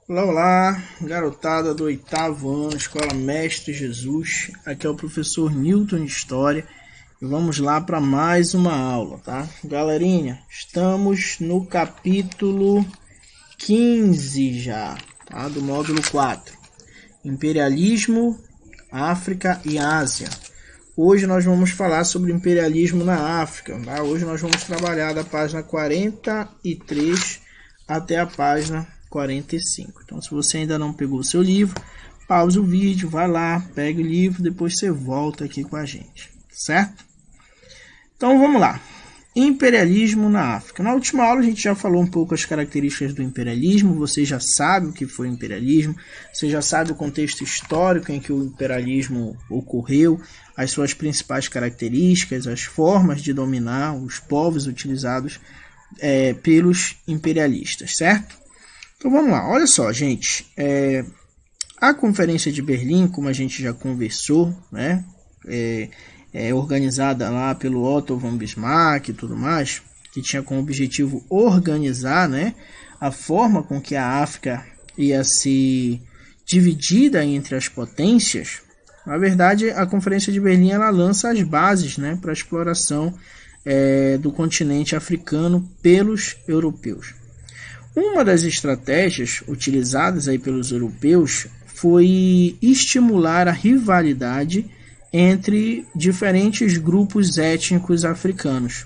Olá, olá, garotada do oitavo ano, Escola Mestre Jesus. Aqui é o professor Newton de História e vamos lá para mais uma aula, tá? Galerinha, estamos no capítulo 15 já, tá? Do módulo 4. Imperialismo, África e Ásia. Hoje nós vamos falar sobre imperialismo na África, tá? Hoje nós vamos trabalhar da página 43 até a página 45. Então, se você ainda não pegou o seu livro, pause o vídeo, vai lá, pega o livro, depois você volta aqui com a gente, certo? Então, vamos lá. Imperialismo na África. Na última aula a gente já falou um pouco as características do imperialismo, você já sabe o que foi o imperialismo, você já sabe o contexto histórico em que o imperialismo ocorreu, as suas principais características, as formas de dominar os povos utilizados pelos imperialistas, certo? Então vamos lá, olha só, gente, a Conferência de Berlim, como a gente já conversou, né, organizada lá pelo Otto von Bismarck e tudo mais, que tinha como objetivo organizar, né, a forma com que a África ia ser dividida entre as potências. Na verdade, a Conferência de Berlim ela lança as bases, né, para a exploração do continente africano pelos europeus. Uma das estratégias utilizadas aí pelos europeus foi estimular a rivalidade entre diferentes grupos étnicos africanos.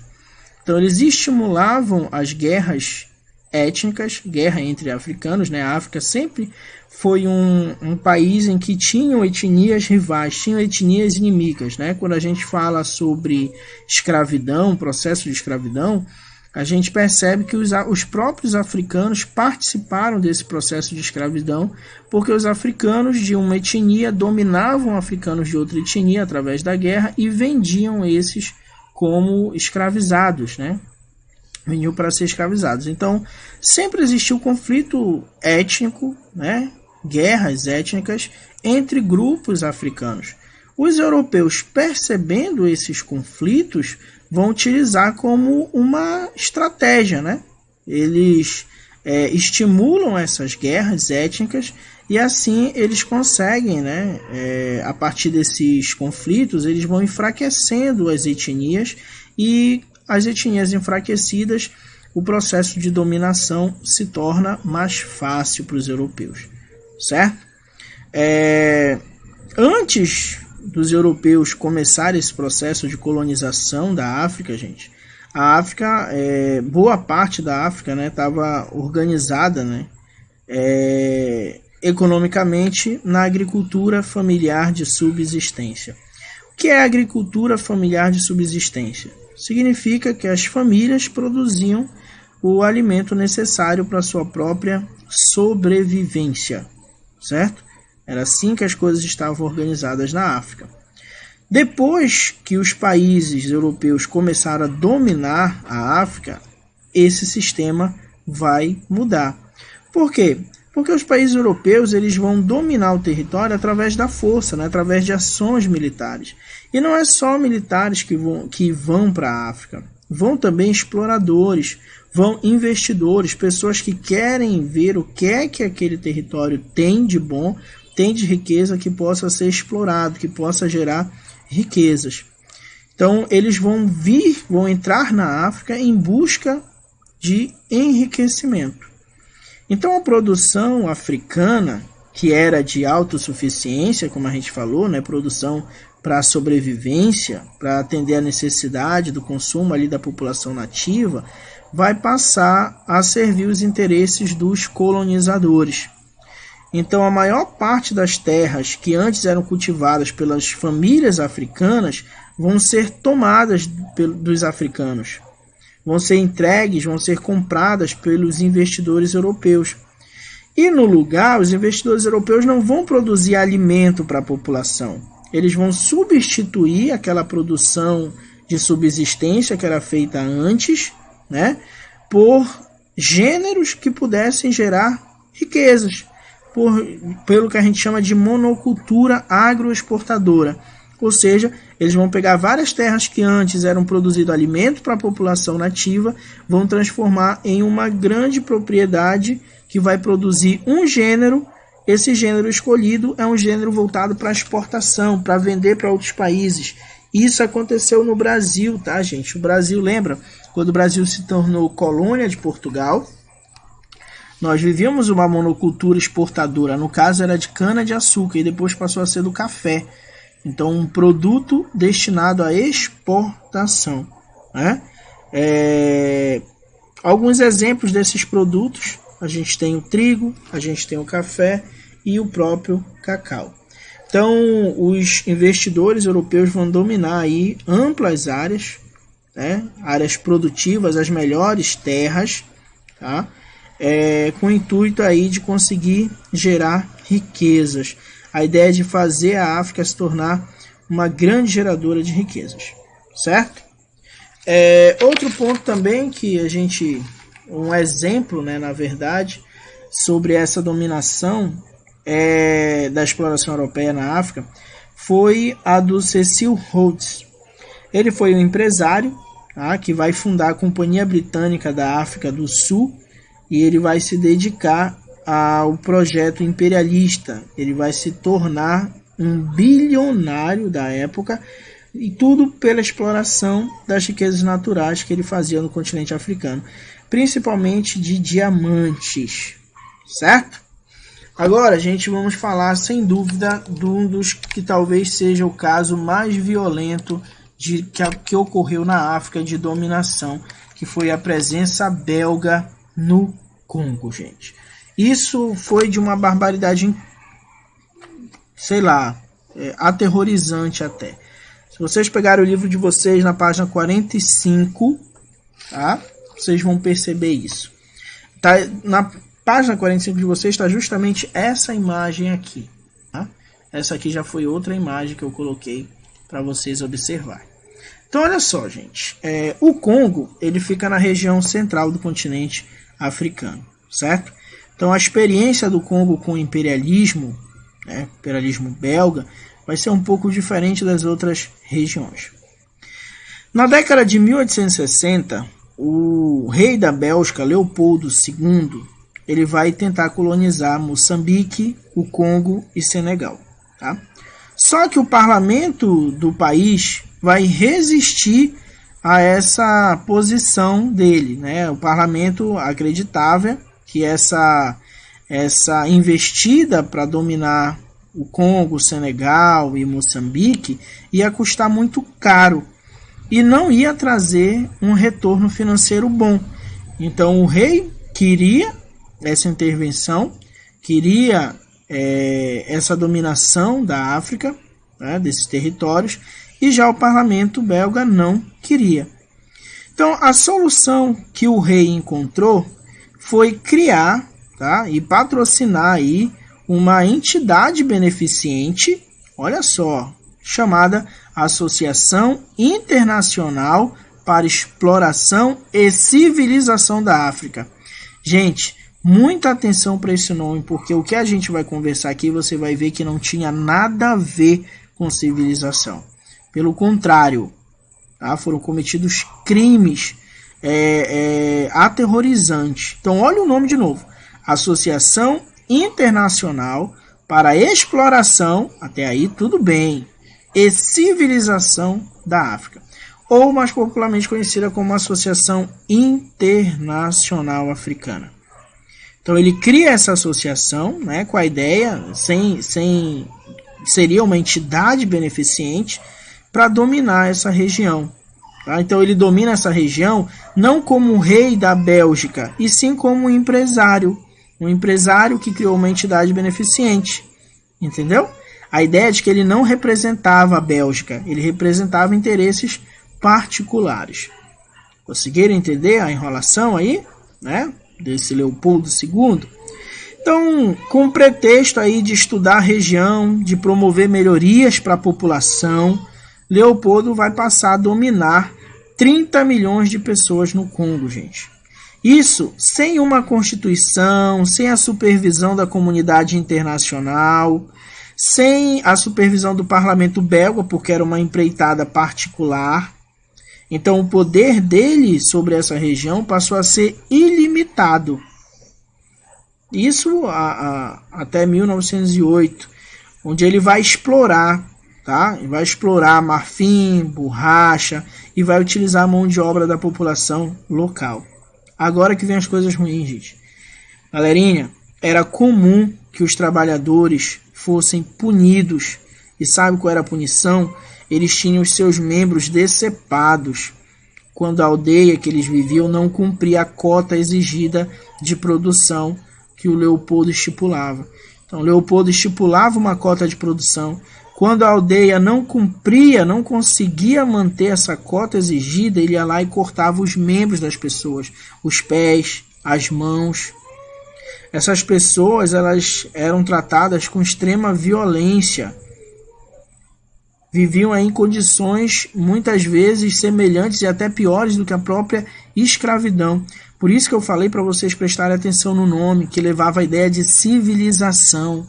Então eles estimulavam as guerras étnicas, guerra entre africanos, né? A África sempre foi um país em que tinham etnias rivais, tinham etnias inimigas, né? Quando a gente fala sobre escravidão, processo de escravidão, a gente percebe que os próprios africanos participaram desse processo de escravidão, porque os africanos de uma etnia dominavam africanos de outra etnia através da guerra e vendiam esses como escravizados, né? Vendiam para ser escravizados. Então, sempre existiu conflito étnico, né? Guerras étnicas entre grupos africanos. Os europeus, percebendo esses conflitos, vão utilizar como uma estratégia, né? Eles estimulam essas guerras étnicas e assim eles conseguem, né? A partir desses conflitos, eles vão enfraquecendo as etnias e as etnias enfraquecidas, o processo de dominação se torna mais fácil para os europeus, certo? Antes dos europeus começarem esse processo de colonização da África, gente, a África, boa parte da África, né, estava organizada, né, economicamente na agricultura familiar de subsistência. O que é agricultura familiar de subsistência? Significa que as famílias produziam o alimento necessário para a sua própria sobrevivência, certo? Era assim que as coisas estavam organizadas na África. Depois que os países europeus começaram a dominar a África, esse sistema vai mudar. Por quê? Porque os países europeus eles vão dominar o território através da força, né? Através de ações militares. E não é só militares que vão para a África. Vão também exploradores, vão investidores, pessoas que querem ver o que é que aquele território tem de bom, tem de riqueza que possa ser explorado, que possa gerar riquezas. Então, eles vão entrar na África em busca de enriquecimento. Então, a produção africana, que era de autossuficiência, como a gente falou, né, produção para sobrevivência, para atender a necessidade do consumo ali da população nativa, vai passar a servir os interesses dos colonizadores. Então, a maior parte das terras que antes eram cultivadas pelas famílias africanas vão ser tomadas dos africanos. Vão ser entregues, vão ser compradas pelos investidores europeus. E no lugar, os investidores europeus não vão produzir alimento para a população. Eles vão substituir aquela produção de subsistência que era feita antes, né, por gêneros que pudessem gerar riquezas. Pelo que a gente chama de monocultura agroexportadora. Ou seja, eles vão pegar várias terras que antes eram produzido alimento para a população nativa, vão transformar em uma grande propriedade que vai produzir um gênero. Esse gênero escolhido é um gênero voltado para exportação, para vender para outros países. Isso aconteceu no Brasil, tá, gente? O Brasil, lembra? Quando o Brasil se tornou colônia de Portugal, nós vivíamos uma monocultura exportadora. No caso, era de cana-de-açúcar e depois passou a ser do café. Então, um produto destinado à exportação, né? Alguns exemplos desses produtos: a gente tem o trigo, a gente tem o café e o próprio cacau. Então, os investidores europeus vão dominar aí amplas áreas, né? Áreas produtivas, as melhores terras, tá? Com o intuito aí de conseguir gerar riquezas. A ideia é de fazer a África se tornar uma grande geradora de riquezas, certo? Outro ponto também que um exemplo, né, na verdade, sobre essa dominação da exploração europeia na África foi a do Cecil Rhodes. Ele foi um empresário, tá, que vai fundar a Companhia Britânica da África do Sul, e ele vai se dedicar ao projeto imperialista. Ele vai se tornar um bilionário da época, e tudo pela exploração das riquezas naturais que ele fazia no continente africano, principalmente de diamantes, certo? Agora, gente, vamos falar sem dúvida de um dos que talvez seja o caso mais violento que ocorreu na África de dominação, que foi a presença belga no Congo, gente. Isso foi de uma barbaridade, sei lá, aterrorizante até. Se vocês pegarem o livro de vocês na página 45, tá? Vocês vão perceber isso. Tá, na página 45 de vocês está justamente essa imagem aqui, tá? Essa aqui já foi outra imagem que eu coloquei para vocês observarem. Então, olha só, gente. O Congo, ele fica na região central do continente africano, certo? Então, a experiência do Congo com o imperialismo, né, imperialismo belga, vai ser um pouco diferente das outras regiões. Na década de 1860, o rei da Bélgica, Leopoldo II, ele vai tentar colonizar Moçambique, o Congo e Senegal, tá? Só que o parlamento do país vai resistir a essa posição dele, né? O parlamento acreditava que essa investida para dominar o Congo, Senegal e Moçambique ia custar muito caro e não ia trazer um retorno financeiro bom. Então o rei queria essa intervenção, queria essa dominação da África, né, desses territórios, e já o parlamento belga não queria. Então a solução que o rei encontrou foi criar, tá, e patrocinar aí uma entidade beneficente, olha só, chamada Associação Internacional para Exploração e Civilização da África. Gente, muita atenção para esse nome, porque o que a gente vai conversar aqui, você vai ver que não tinha nada a ver com civilização. Pelo contrário, tá? Foram cometidos crimes aterrorizantes. Então, olha o nome de novo. Associação Internacional para Exploração, até aí tudo bem, e Civilização da África, ou mais popularmente conhecida como Associação Internacional Africana. Então ele cria essa associação, né, com a ideia, seria uma entidade beneficente para dominar essa região. Tá? Então ele domina essa região não como um rei da Bélgica, e sim como um empresário que criou uma entidade beneficente, entendeu? A ideia é de que ele não representava a Bélgica, ele representava interesses particulares. Conseguiram entender a enrolação aí, né, desse Leopoldo II? Então, com o pretexto aí de estudar a região, de promover melhorias para a população, Leopoldo vai passar a dominar 30 milhões de pessoas no Congo, gente. Isso sem uma constituição, sem a supervisão da comunidade internacional, sem a supervisão do parlamento belga, porque era uma empreitada particular. Então o poder dele sobre essa região passou a ser ilimitado. Isso até 1908, onde ele vai explorar, tá? Ele vai explorar marfim, borracha e vai utilizar a mão de obra da população local. Agora que vem as coisas ruins, gente. Galerinha, era comum que os trabalhadores fossem punidos. E sabe qual era a punição? Eles tinham os seus membros decepados quando a aldeia que eles viviam não cumpria a cota exigida de produção que o Leopoldo estipulava. Então, Leopoldo estipulava uma cota de produção. Quando a aldeia não cumpria, não conseguia manter essa cota exigida, ele ia lá e cortava os membros das pessoas, os pés, as mãos. Essas pessoas, elas eram tratadas com extrema violência. Viviam aí em condições muitas vezes semelhantes e até piores do que a própria escravidão. Por isso que eu falei para vocês prestarem atenção no nome, que levava a ideia de civilização.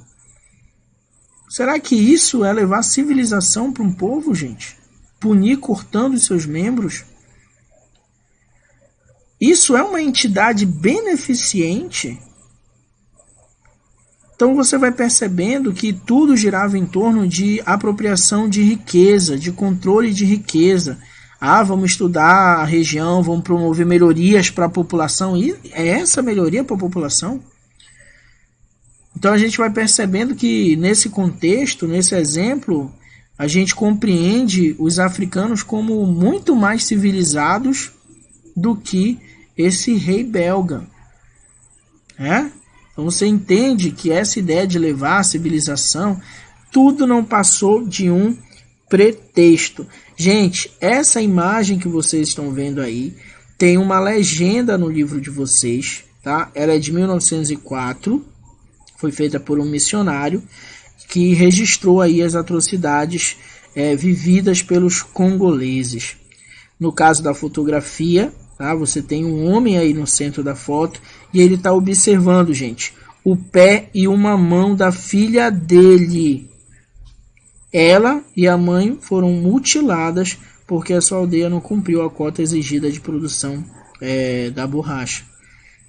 Será que isso é levar civilização para um povo, gente? Punir cortando os seus membros? Isso é uma entidade beneficente? Então você vai percebendo que tudo girava em torno de apropriação de riqueza, de controle de riqueza. Vamos estudar a região, vamos promover melhorias para a população. E é essa melhoria para a população? Então a gente vai percebendo que nesse contexto, nesse exemplo, a gente compreende os africanos como muito mais civilizados do que esse rei belga. Então você entende que essa ideia de levar a civilização, tudo não passou de um pretexto. Gente, essa imagem que vocês estão vendo aí tem uma legenda no livro de vocês, tá? Ela é de 1904, foi feita por um missionário que registrou aí as atrocidades vividas pelos congoleses. No caso da fotografia, tá? Você tem um homem aí no centro da foto e ele está observando, gente, o pé e uma mão da filha dele. Ela e a mãe foram mutiladas porque a sua aldeia não cumpriu a cota exigida de produção da borracha.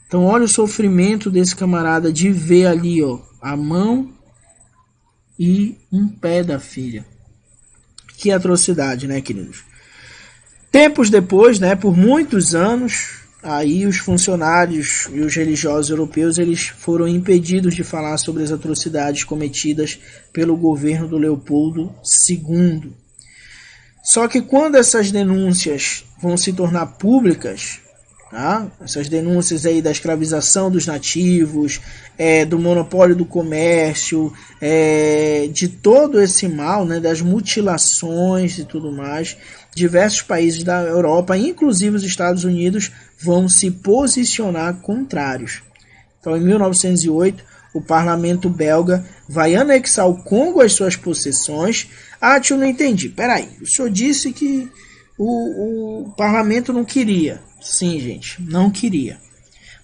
Então olha o sofrimento desse camarada de ver ali, ó, a mão e um pé da filha. Que atrocidade, né, queridos? Tempos depois, né, por muitos anos, aí os funcionários e os religiosos europeus eles foram impedidos de falar sobre as atrocidades cometidas pelo governo do Leopoldo II. Só que quando essas denúncias vão se tornar públicas, tá? Essas denúncias aí da escravização dos nativos, do monopólio do comércio, de todo esse mal, né, das mutilações e tudo mais, diversos países da Europa, inclusive os Estados Unidos, vão se posicionar contrários. Então, em 1908, o parlamento belga vai anexar o Congo às suas possessões. Tio, não entendi. Peraí, o senhor disse que o parlamento não queria. Sim, gente, não queria.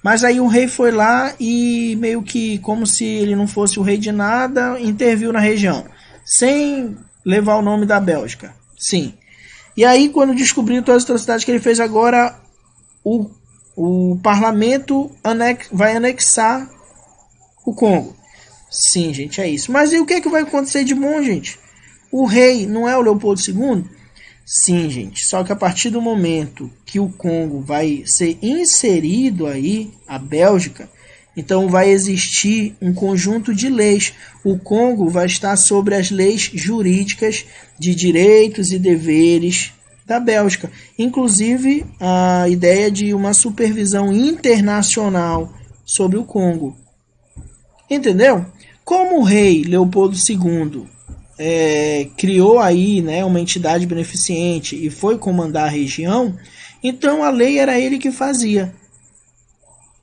Mas aí o rei foi lá e meio que, como se ele não fosse o rei de nada, interviu na região, sem levar o nome da Bélgica. Sim. E aí, quando descobriram todas as atrocidades que ele fez agora, o parlamento vai anexar o Congo. Sim, gente, é isso. Mas e o que é que vai acontecer de bom, gente? O rei não é o Leopoldo II? Sim, gente. Só que a partir do momento que o Congo vai ser inserido aí, a Bélgica, então vai existir um conjunto de leis. O Congo vai estar sobre as leis jurídicas de direitos e deveres da Bélgica. Inclusive a ideia de uma supervisão internacional sobre o Congo. Entendeu? Como o rei Leopoldo II criou aí, né, uma entidade beneficente e foi comandar a região, então a lei era ele que fazia.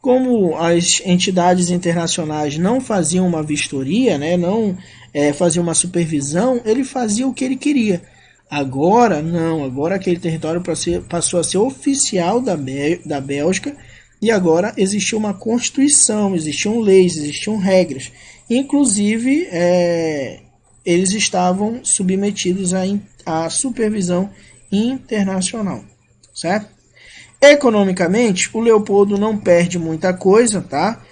Como as entidades internacionais não faziam uma vistoria, né, não faziam uma supervisão, ele fazia o que ele queria. Agora não, agora aquele território passou a ser oficial da Bélgica e agora existiu uma constituição, existiam leis, existiam regras. Inclusive, eles estavam submetidos à supervisão internacional, certo? Economicamente, o Leopoldo não perde muita coisa, tá?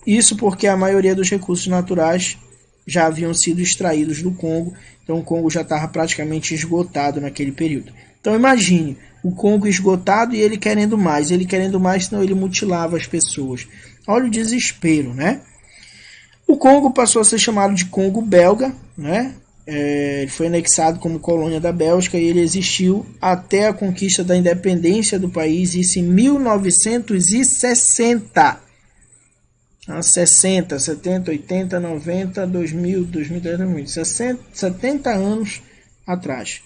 Isso porque a maioria dos recursos naturais já haviam sido extraídos do Congo, então o Congo já estava praticamente esgotado naquele período. Então imagine, o Congo esgotado e ele querendo mais, senão ele mutilava as pessoas. Olha o desespero, né? O Congo passou a ser chamado de Congo belga, né? Ele foi anexado como colônia da Bélgica e ele existiu até a conquista da independência do país, isso em 1960. 60, 70, 80, 90, 2000, 2010, 2010, 70 anos atrás,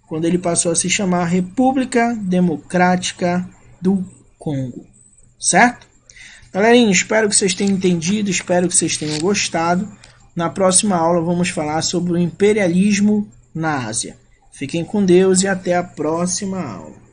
quando ele passou a se chamar República Democrática do Congo, certo? Galerinha, espero que vocês tenham entendido, espero que vocês tenham gostado. Na próxima aula vamos falar sobre o imperialismo na Ásia. Fiquem com Deus e até a próxima aula.